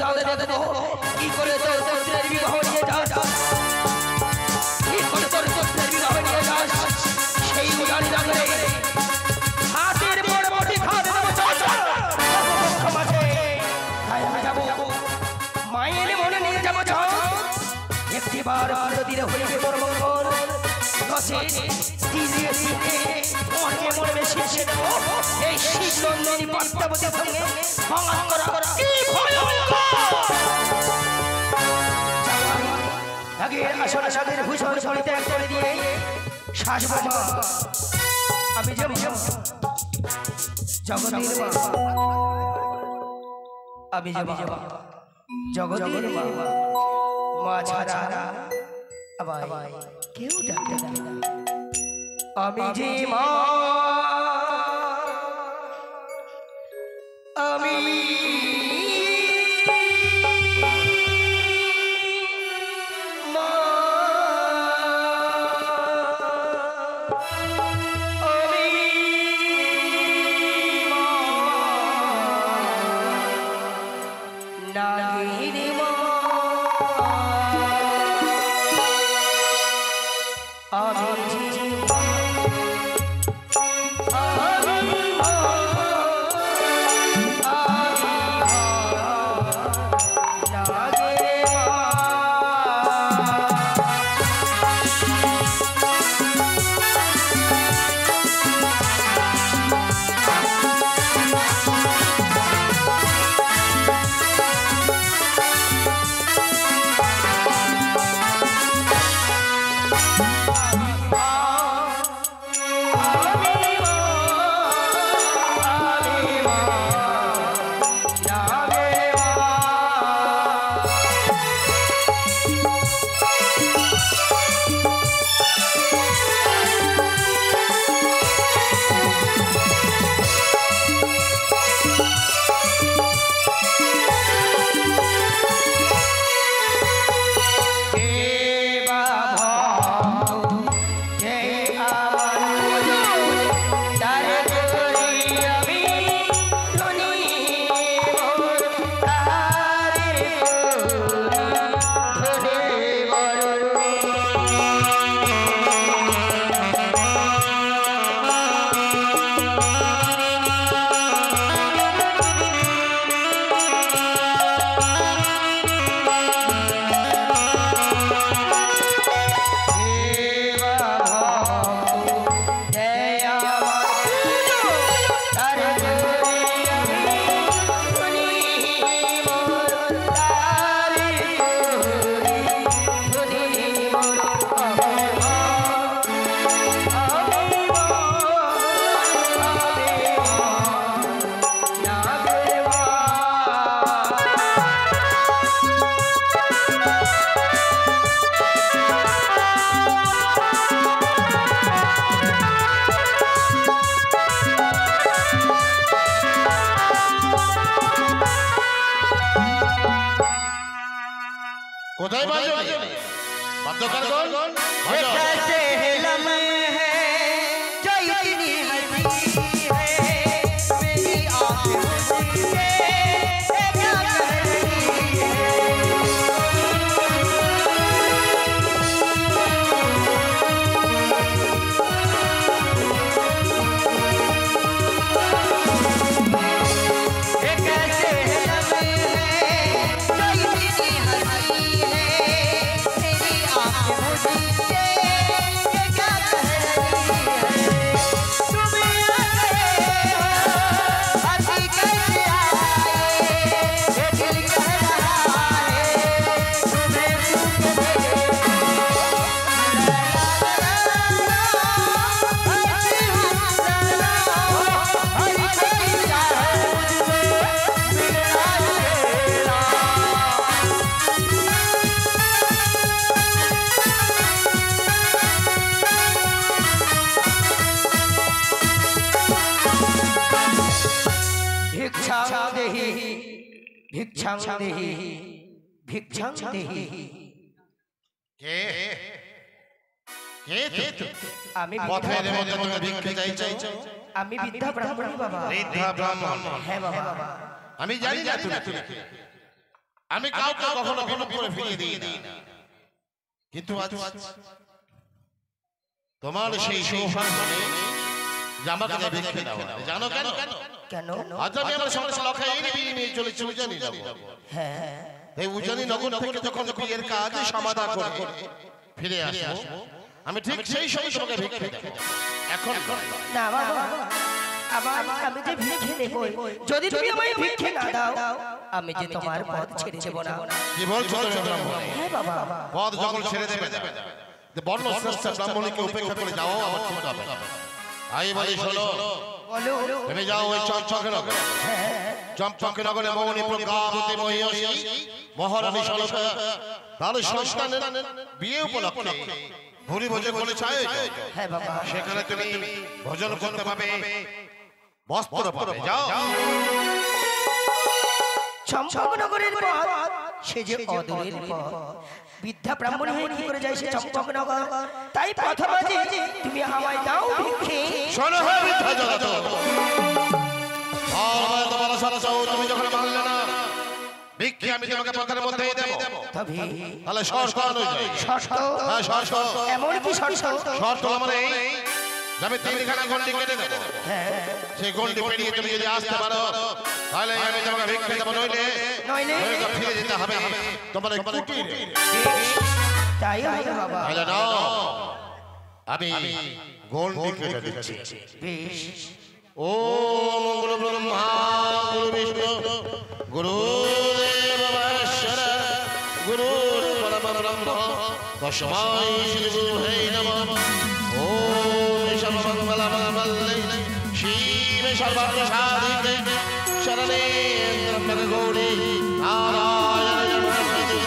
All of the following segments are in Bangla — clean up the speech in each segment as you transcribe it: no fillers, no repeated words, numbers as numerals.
চাঁদে দেখো কি করে তোর পুত্রের বিবাহ নিয়ে যাস, কি করে তোর পুত্রের বিবাহ নিয়ে যাস সেই উজানি রাখলে হাতের বড় বড়ি খাতে দেবো মাঝে। তাই আমি যাবো মায়ের মনে নিয়ে যাবো চাঁদ, একটিবার নদীর হইবে বড় মঙ্গল দশে দিয়ে মরবে মরবে শেষে দেবো এই শীতলন্দিনী পদ্মাবতীর সঙ্গে সঙ্গম করা কি আগে আসলে সাদের ভূষণ ত্যাগ করে দিয়ে শাসবা আমি যাবো জগতের মা, আমি যাবো জগতের মা ছাড়া আবার কেউ ডাকে না। আমি যে মা আমি মা আমি নাগিনী মা কোথায় বাজবে বাদ্যকার গল कैसे लम्हे हैं जो इतनी हंसी है मेरी आंखें हंसी है क्या कर रही है कैसे लम्हे हैं जो इतनी हंसी है मेरी आंखें हंसी है क्या कर रही है तुम हंसी कैसे आए ये दिल कह रहा है तुम्हें भिक्षां देहि भिक्षां देहि কে কে তুই আমি পথের মধ্যে মধ্যে ভিক্ষা চাইছো আমি বিদ্যা ব্রাহ্মণী বাবা বৃদ্ধা ব্রাহ্মণ হ্যাঁ বাবা আমি জানি না তুই আমি কাউকে কখনো বিমুখ করে ফিরিয়ে দিই না, কিন্তু আজ তোমার সেই সৌভাগ্য নেই যে আমাকে ভিক্ষে দাও। জানো কেন? কেন? আজ আমি আমার সংসার লক্ষ্যে এই নিয়ে চলেছি উজানি নগর। হ্যাঁ, এই উজানি নগর থেকে যখন বিয়ের কাজ সমাধা করে ফিরে আসবো, আমি ঠিক সেই সময় তোমাকে ভিক্ষে দেব। এখন না বাবা, আমি যে ভিক্ষে নেব, যদি তুমি আমায় ভিক্ষে না দাও, আমি যে তোমার পথ ছেড়ে দেব না। কি বলছো তুমি ব্রাহ্মণ? হ্যাঁ বাবা, পথ যখন ছেড়ে দেবে যে বর্ণ শ্রেষ্ঠ ব্রাহ্মণকে উপেক্ষা করে যাও, আমার ঠিক হবে। আই বলি শোনো, বলো। তুমি যাও ওই চম্পকনগর, চম্পকনগরে মৌনী প্রজ্ঞাবতী মহিষী মহারানী সলকা তার সন্তানের বিয়ে উপলক্ষে ভুরি ভোজে বলে চাই। হ্যাঁ বাবা, সেখানে তুমি ভোজন করতে পাবে, বস্ত্র পাবে। যাও। চম্পকনগরের পথ সে যে অদূরের পথ, বিদ্যা ব্রাহ্মণ হয়ে কি করে যায় সে চম্পকনগর? তাই প্রথমে তুমি আমায় দাও ভিক্ষে। শোনো হে বিদ্যা জগত, আমার তোমার সত্য তুমি যখন মানলে না, ভিক্ষে আমি তোমাকে পথের মধ্যেই দেব। তবে তাহলে শর্ত অনুযায়ী, শর্ত? হ্যাঁ শর্ত। এমন কি শর্ত? শর্ত মানে এই, আমি তিনখানা গন্ডি কেটে দেব। হ্যাঁ, সেই গন্ডি পেরিয়ে তুমি যদি আসতে পারো, তাহলে আমি তোমাকে ভিক্ষে দেবো, নইলে ফিরে যেতে হবে তোমার কুটিরে। তাই হবে বাবা। তাহলে নাও, আমি গন্ডি কেটে দিচ্ছি। বেশ। ও গুরু ব্রহ্মা গুরু বিষ্ণু গুরুদেব মহেশ্বর গুরুর পরম ব্রহ্ম তস্मै শ্রী গুরুহে নমঃ। ওম সর্বমঙ্গলমাঙ্গল্যে শিবে সর্বসাধিকে শরণে ত্র্যম্বকে গৌরী নারায়ণে নমস্তুতে।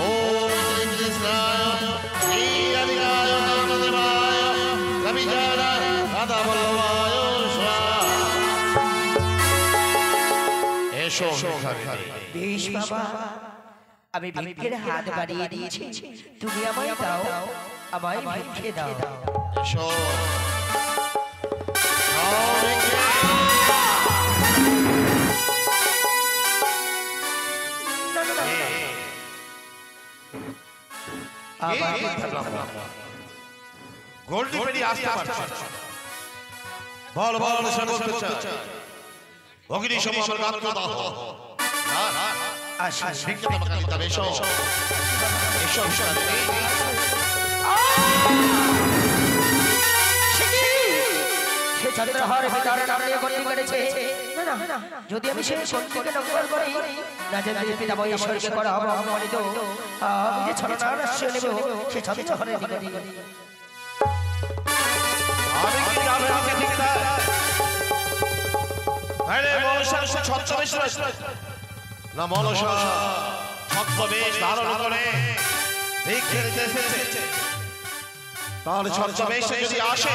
ওম শ্রী কৃষ্ণায় শ্রী রাধিকায় নামদেবায় রবিজয় রাধাবল্লভায় স্বাহা। এসো বেশ বাবা, আমি ভিক্ষের হাত বাড়িয়ে দিয়েছি, তুমি আমায় দাও, আমায় ভিক্ষে দাও। এসো। নাও ভিক্ষে। আবার গোল্ডি পেরি আসতে পারছে। বল বল সে বলতে চায়, অগ্নি সম আমার আত্মদাহ। না আসো। ভিক্ষে তোমাকে দিতে হবে। এসো এসো এসো। সে চন্দ্রহার ভিতরে নাম নিয়ে গন্ডি কেটেছে। না না, যদি আমি সেই শক্তিকে নকল করি, না জানি পিতামহ ঈশ্বরকে করা হবে অপমানিত, আমি যে ছলনার আশ্রয় নেব সে চন্দ্রহারের নিকটে। আমি কি জানি আমাকে ঠিক না? আরে মনসা ছদ্মবেশ না, মনসা ছদ্মবেশ ধারণ করে ভিক্ষে দিতে এসেছে। তার ছদ্মবেশে যদি আসে,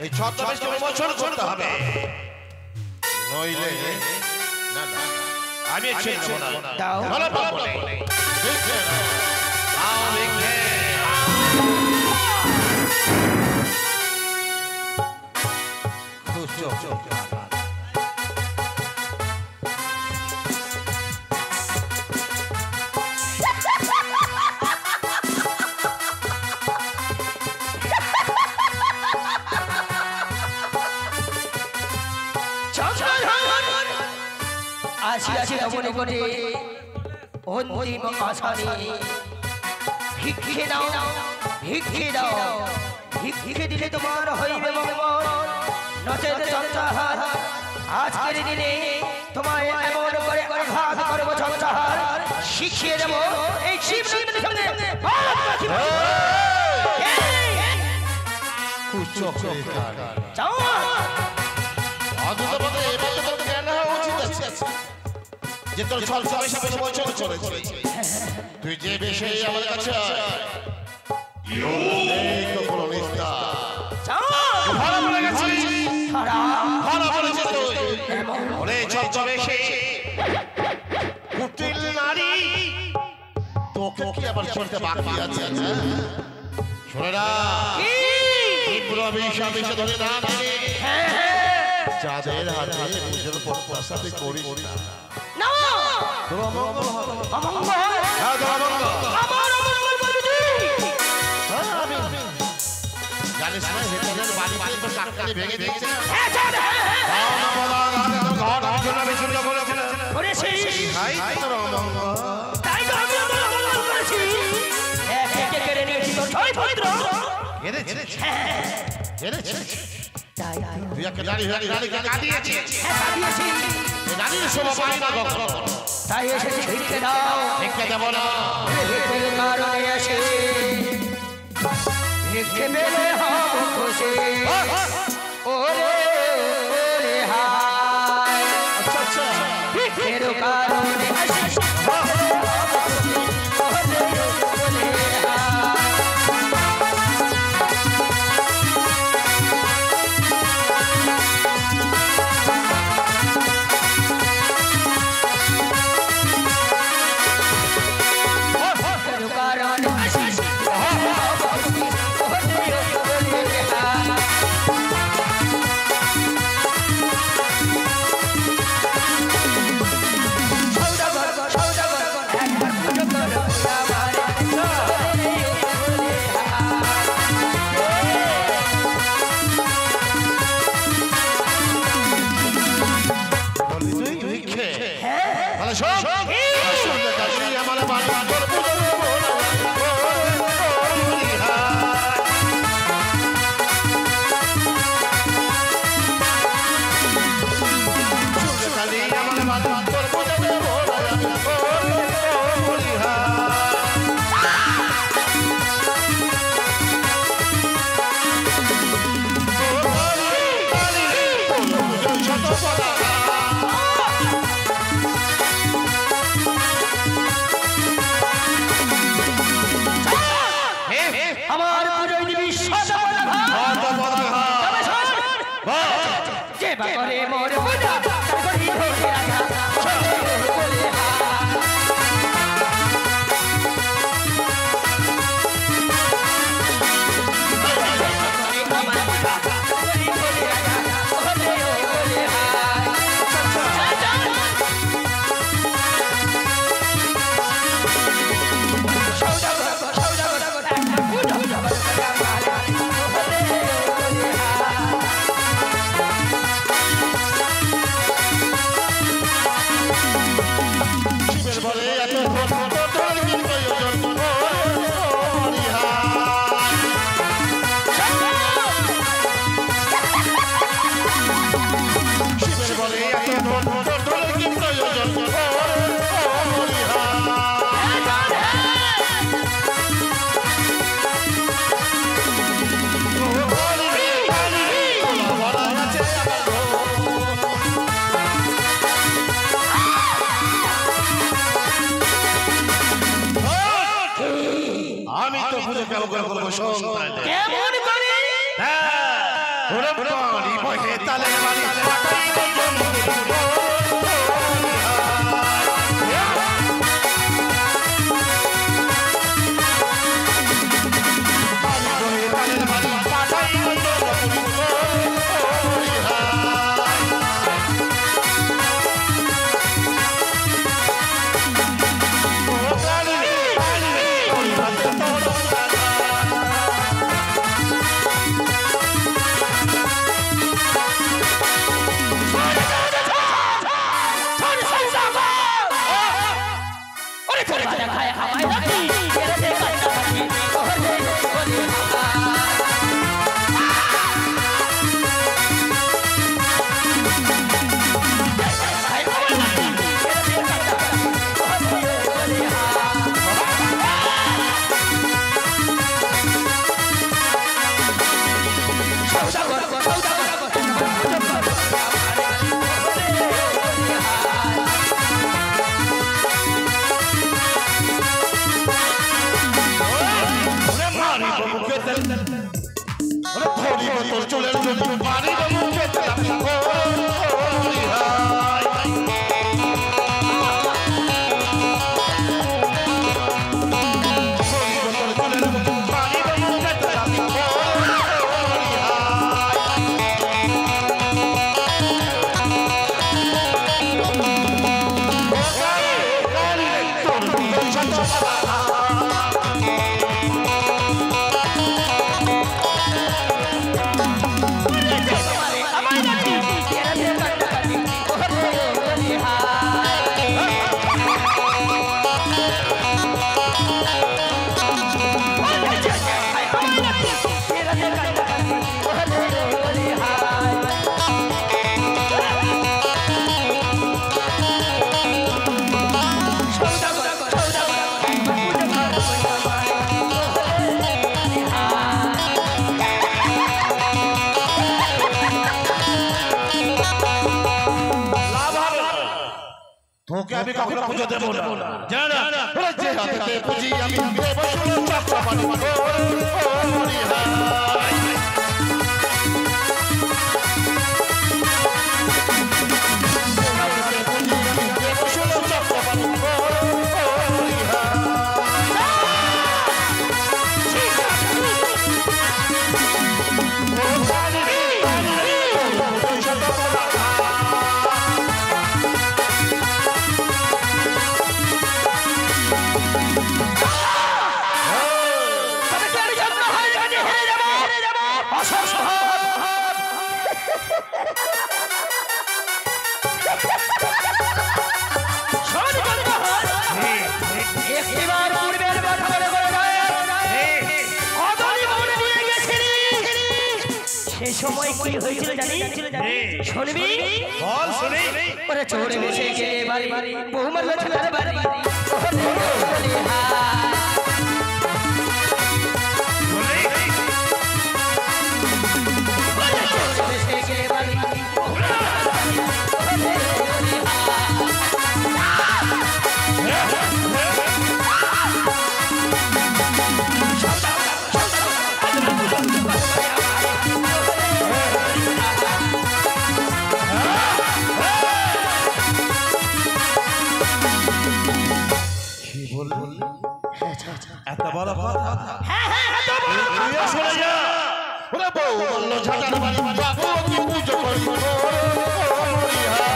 এই ছদ্মবেশকে বিমোচন করতে হবে, নইলে না না আমি ছেড়ে দেব না। দাও। বলো বলে ভিক্ষে দাও, ভিক্ষে। আসি আসি নবনে কোটে অন্তিম আশারে ভিক্ষে দাও, ভিক্ষে দাও, ভিক্ষে দিলে তোমার হইবে মঙ্গল, নচেত চন্দ্রহার আজকের দিনে তোমায় এমন করে আঘাত করব চন্দ্রহার, শিখিয়ে দেব এই শিব নন্দনের সঙ্গে যাও। যে তোর ছলছলের সাথে বচন করেছে, তুই যে বেশে আমার কাছে এই তো কোনো নিস্তা ভালো বলে গেছিস, ভালো বলেছিস তুই। ওরে ছলছলেশে কুটিল নারী, তোকে কি আবার চলতে বাকি আছে? শোনে না, তীব্র বিষাদে ধরে না মেনে যাদের হাতে নিজের প্রত্যাশাতে করিস না। তোর অমঙ্গল হবে। অমঙ্গল হ্যাঁ তোর অমঙ্গল। আমার অমঙ্গল বলবি হ্যাঁ আমি জানিস না হেতাদের বাড়ি বাড়ি তো কাকতালি ভেঙে দিয়েছে না। হ্যাঁ চল তাও না বলা আগে তো ঘর আলোচনা বিচুল্য বলেছিল। করেছিস তাই তোর অমঙ্গল। তাই তো আমি আমার অমঙ্গল করেছি এক একে কেড়ে নিয়েছি তোর ছয় পুত্র এনেছে এনেছে তাই তুই একটা গাড়ি কাটিয়েছিস। হ্যাঁ কাটিয়েছি গাড়ির শোভা পাই না কখনো। তাই এসেছি ভিক্ষে দাও ভিক্ষা দেবো না। ভিক্ষের কারণে এসে ভিক্ষে পেলে হব খুশি ওরে ওরে হায় আচ্ছা আচ্ছা ভিক্ষের কারণে এসে ওরে ওরে হায় আমার পুজোয় দিবি যে বাগরে মোর পূজা তারপরে হয়ে রাখা বলে আমি তো বুঝে কেমন করে বলবো সন্তান কেমন করে হ্যাঁ ওরে পানি বহে তালে বাড়ি পাটাই বন্ধন পানি বহে তালে বাড়ি পাটাই বন্ধন তোকে আমি কখনো পুজো দেব না জানা ওরে যে হাতে পুজি আমি দেব শুনো চক্রপাণি হরি হাই সময় কি হয়েছিল জানি শুনবি বল শুনি ওরে চোরে বেশে গে বাড়ি বহু মারল ছেলের বাড়ি ওরে বেশে গে বাড়ি এত বড় কথা হ্যাঁ হ্যাঁ এত বড় কথা শুনে যা ওরে বউ বলল ঝাটার বাড়ি বাবু কি পুজো করি হরি হাই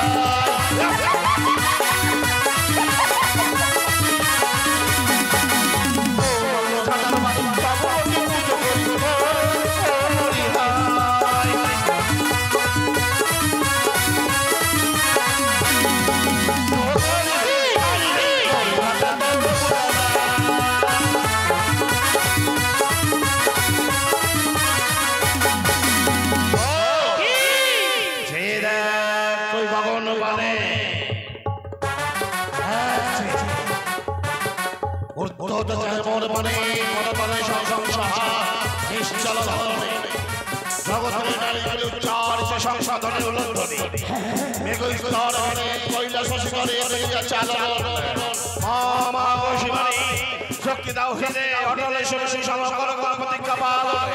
শক্তি দাও হিরে অটলে শুনে সমকর প্রতিজ্ঞা পালন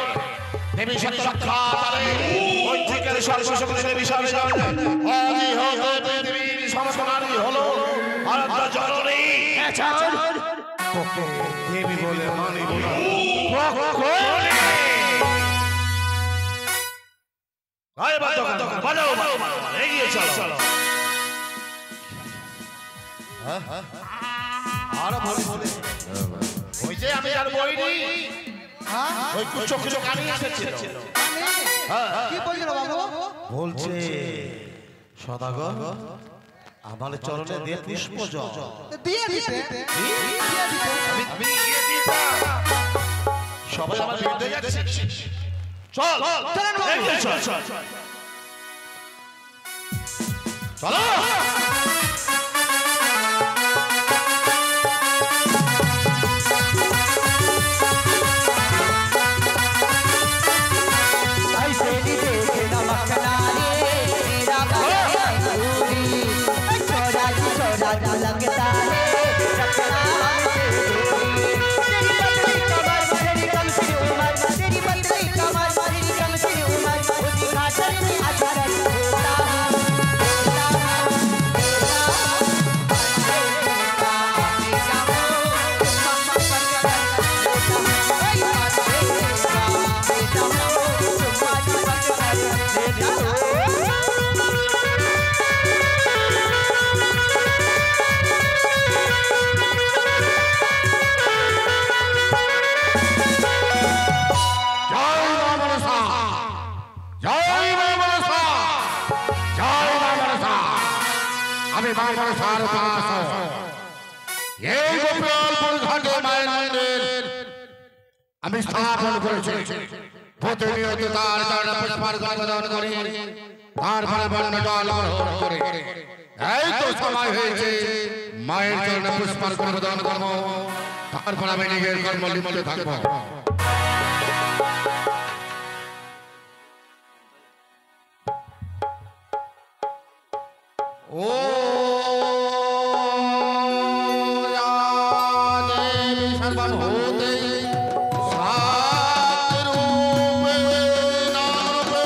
দেবী শক্তি রক্ষা করে ওই থেকে সর্বশক্তি দেবী সবে আদি হতে দেবীর সমস্ত নারী হলো আরাধ্য জননী তোকে দেবী বলে মানি বলি আয় বাজাও এগিয়ে চলো আর বলে ওই যে আমি আর বইনি ওই কুচো কুচো কানি এসেছিল কি বলছিল বাবু বলছে সদাগর আমার চরণে দিয়ে পুষ্প জল দিয়ে দিতে আমি দিয়ে দিতাম সবাই আমার বিরুদ্ধে যাচ্ছে চল চল চলো लगता है तेरी पतली कमर तेरी कम से उमर उसकी खातर अचार আমি স্থাপন করেছি প্রতিনিয়ত তার চরণে পুষ্পার্ঘ্য প্রদান করি তারপরে বর্ণ জল গ্রহণ করে এই তো সময় হয়েছে মায়ের চরণে পুষ্পার্ঘ্য প্রদান করবো তারপর আমি নিজের কর্ম লিপ্ত থাকবো ও सर्वम होते सात रूपे नाम रूपे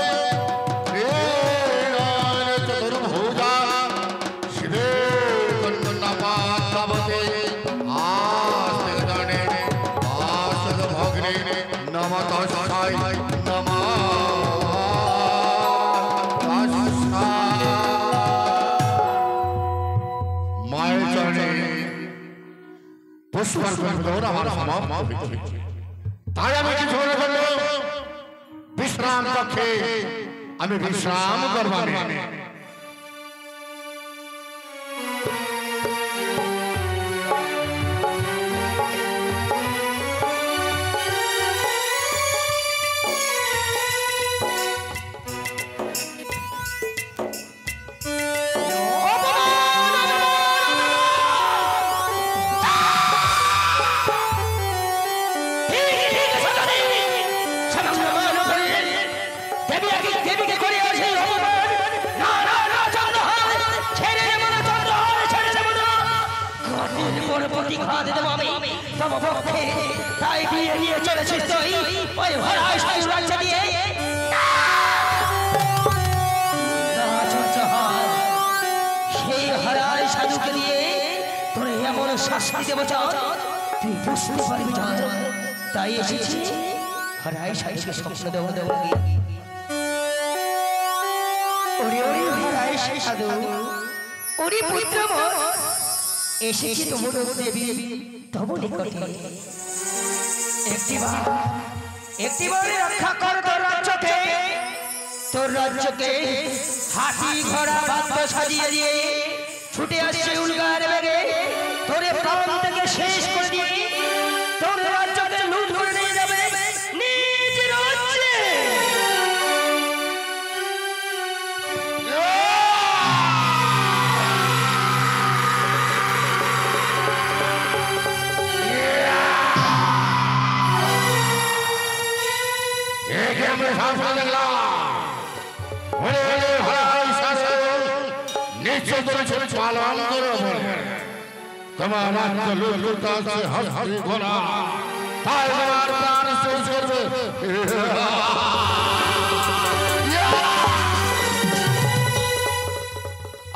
प्रेरणान चतुर्भुजा शिवे कन्नपातवते आस्ते आसद भग्ने नमः साई नमः माय चरणे पुष्पार्पण द्वारा हमारा समाप्त होते ताई আমি কি ছোড়ে ফেললো বিশ্রাম কক্ষে আমি বিশ্রাম করবানে শাস্তি দেব তুই বুঝতে পারবি না তাই এসেছি হরাই সাইকে স্বপ্ন দেব ওরে ওরে হরাই সাধু ওরে পুত্র মোর এসেছি তোমার দেবী তব নিকটে একটিবার রক্ষা কর তোর রাজ্যকে হাতি ঘোড়া বাদ্য সাজিয়ে দিয়ে ছুটে আসছে উলগার বেগে তোরে প্রাণ থেকে শেষ করে দিয়ে তোর রাজ্যকে লুট করে নিয়ে যাবে নিজ রাজ্যে আমরা শাসন দেখলাম বলে বলে ভাই শাসন নিশ্চয় করে ছেড়ে পালন করো তোমার রাজ্য লুট আছে হস্তি ঘোড়া তাই তোমার প্রাণ শেষ করবে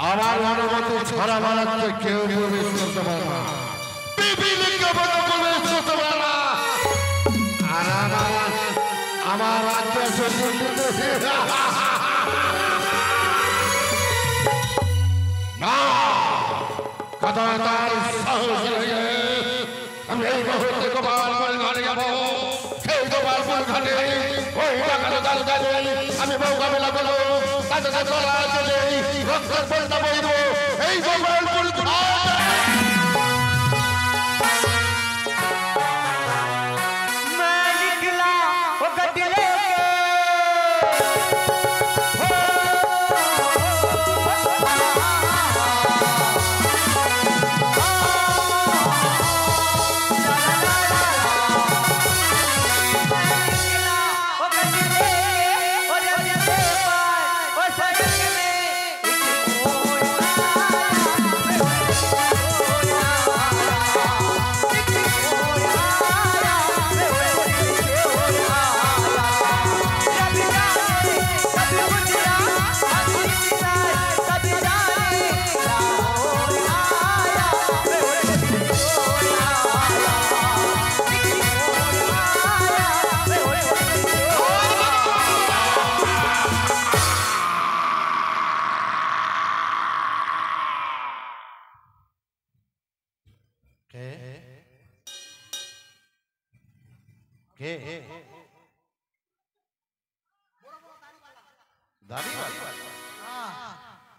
আমার অনুমতি ছড়া বানাতে কেউ প্রবেশ করতে পারে না বিবিলিকে প্রবেশ করতে পারে না আর আমার রাজ্য না কথা তার সাহস আমি এই মুহূর্তে গোপালপুর ঘাটে যাবো সেই গোপালপুর ঘাটে ওই টাকার দালদারে আমি মোকাবিলা করবো তাদের চলা চলে রক্ষার পয়সা বই দেবো এই গোপালপুর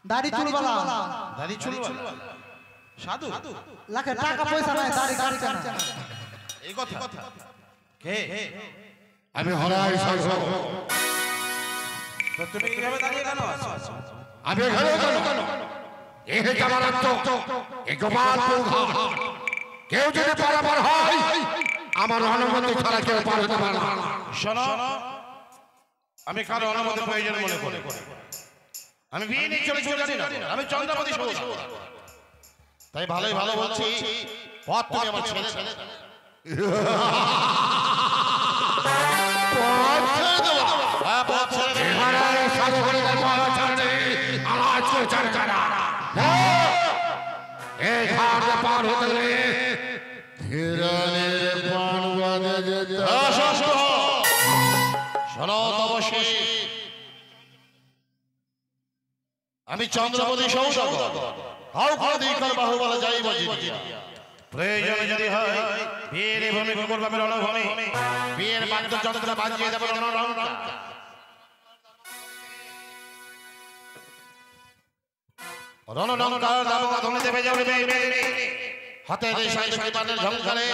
দাড়ি চুলওয়ালা দাড়ি চুলওয়ালা সাধু লাখে টাকা পয়সা নাই দাড়ি কাটছে না এই কথা কে আমি হরাই সাহস তো তুমি কিভাবে দাঁড়িয়ে কেন আছো আমি এখানে কেন এই আমার তো এই গোপালপুর ঘাট কেউ যদি পারাপার হয় আমার অনুমতি ছাড়া কেউ পার হতে পারে না শোনো আমি কারো অনুমতি প্রয়োজন মনে করি আমি বিয়ে নিয়ে চলে জানি না আমি চন্দ্রপতি সৌদ তাই ভালোই ভালো বলছি পথ তুমি আমার ছেড়ে পার হতে আমি চন্দ্রপতি বাহু বলা যাই প্রয়োজনে যদি হয় বিয়ের ভূমি করবো আমি রণভূমি বিয়ের বাদ্যযন্ত্র বাজিয়ে দেবো রণরঙ্কা রণরঙ্কার দাবঙ্গা ধনে দেবে যাবে হাতে ঝংকারে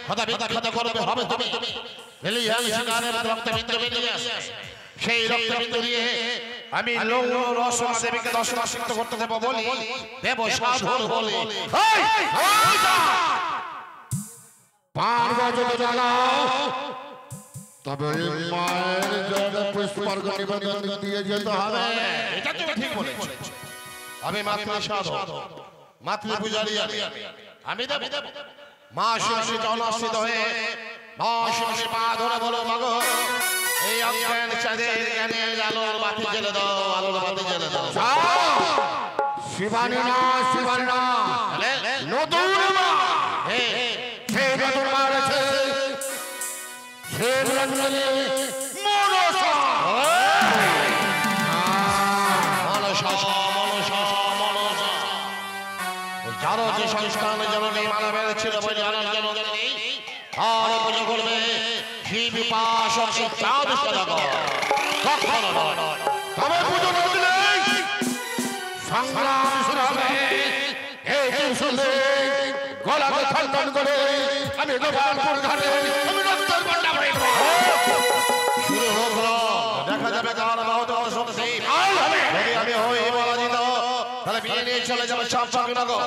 হতা বিখ্যাত করবে হবে তুমি সেই রক্তবিন্দু দিয়ে আমি দেবীকে দর্শনাসক্ত করতে দেবো বলি দেব সাধন বলি তবে মায়ের জন্য পুষ্পার্ঘ নিবেদন দিয়ে যেতে হবে। এটা তুমি ঠিক বলেছো। আমি মাতৃ সাধক মাতৃ পূজারী আমি দেব মা শিবশ্রী চরণাশ্রিত হয়ে মা শিবশ্রী পা ধরে বলো মাগো এই অজ্ঞান চাঁদের জ্ঞানের আলোর বাতি জ্বেলে দাও আলোর বাতি জ্বেলে দাও শিবানী না নতুন মা সেই নতুন মা রয়েছে যারো যে সংস্থান জননী মানবের ছিল বলে জানার জননী আর পুজো করবে শিব পাশক চাঁদ সদাগর কখনো নয় তবে পুজো করলে সংগ্রাম শুরু হবে এই শুনলে গলাকে খণ্ডন করে আমি গোপালপুর ঘাটে আমি রক্তের বন্যা বইব শুরু হলো দেখা যাবে কার বাহুত শুনছি যদি আমি হই পরাজিত তাহলে বিয়ে নিয়ে চলে যাবে শামনগর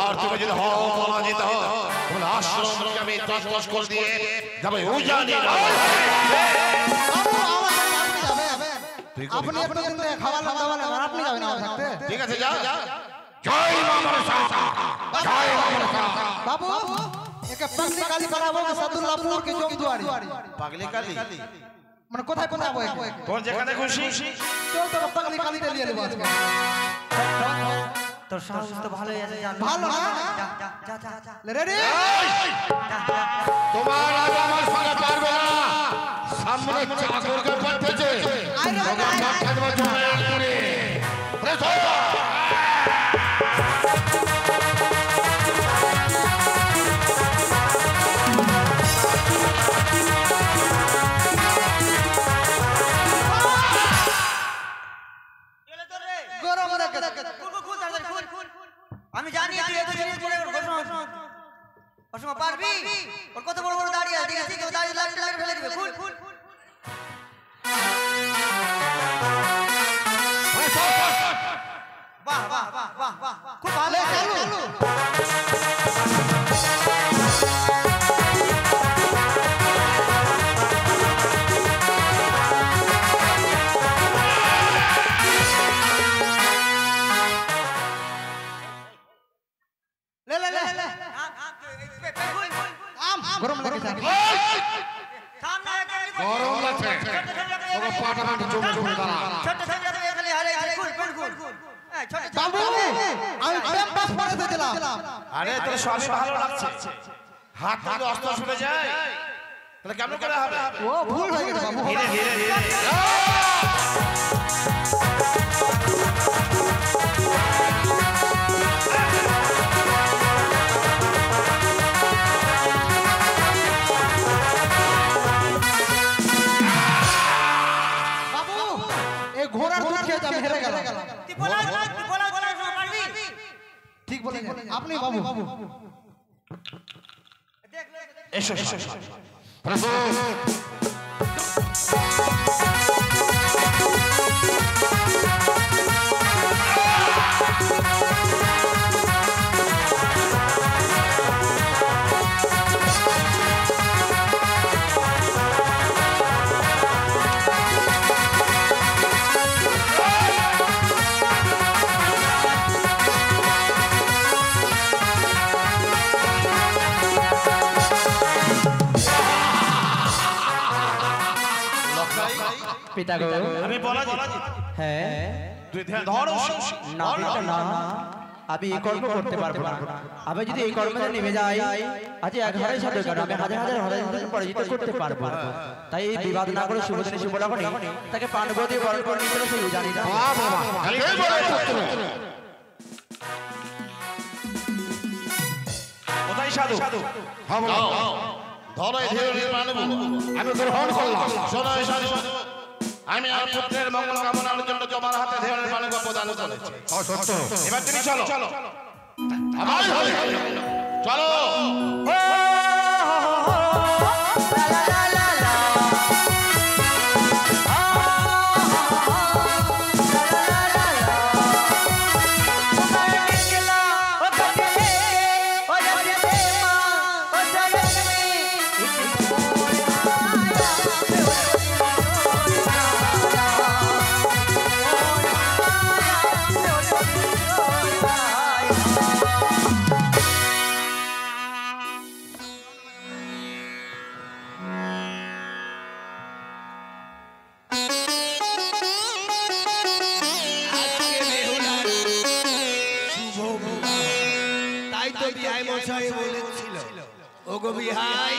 আর তুমি যদি হও পরাজিত তাহলে আশ্রমকে আমি তছনছ করে দিয়ে যাবে উজানি আপনি খাবার আপনি যাবেন ঠিক আছে যা জয় মা মনসা জয় মা মনসা बाबू एक पगली काली कराबो के सदुल्लापुर के जोगदुआरी পাগলি কালি মানে কোথায় কোথায় বই তোর যেখানে খুশি চল তো পগলি কালি তে নিয়ে নেব আজকে তোর সাহস তো ভালোই আছে জান ভালো না যা যা যা যা যা রেডি তোমার আজ আমার সঙ্গে পারবে না সামনে চাকরকে পাঠিয়েছে তোমার মাথায় দেব জমে করে রেসো আমি জানি তুই এত জিনিস করে অসময় পারবি ওর কত বড় বড় দাড়ি আছে ঠিক আছে তো দাড়ি লাইট ফেলে দিবে ফুল বাহ বাহ বাহ বাহ বাহ খুব ভালো চালু গরম লাগে গরম লাগছে তোকে পাটা পাটা জমে দাঁড়া ছোট ছোট খালি হারে ফুল বাবু আমি প্রেম পাস পড়াতে দিলাম আরে তোর সবই ভালো লাগছে হাত থেকে অস্ত্র ছুটে যায় তাহলে কেমন করে হবে ও ভুল হয়ে গেছে বাবু ধীরে ধীরে ধীরে বাবু এই ঘোড়ার দুধ খেয়ে আমি হেরে গেলাম তুই বলা পারবি ঠিক বলেন আপনি বাবু এসো এসো প্রভু পিতা গো আমি বলা হ্যাঁ তুই ধরো না পিতা না আমি এই কর্ম করতে পারবো না আমি যদি এই কর্মে নেমে যাই আজ 11 সাধক আমি হাজার হাজার হরিজন পরাজিত করতে পারবো তাই এই বিবাদ না করে শুভদিনে শুভ লগ্নে তাকে পাণ্ডব দিয়ে বরণ করে নিতে সেই জানি না কোথায় সাধু ধরো এই ধীরে মানে আমি গ্রহণ করলাম শোনো এই সাধু আমি আর পুত্রের মঙ্গল কামনার জন্য তোমার হাতে ধীরে মানে প্রদান করেছি সত্য এবার তুমি চলো আমার হবে চলো তাই তো বিহাই মশাই বলেছিল ওগো বিহাই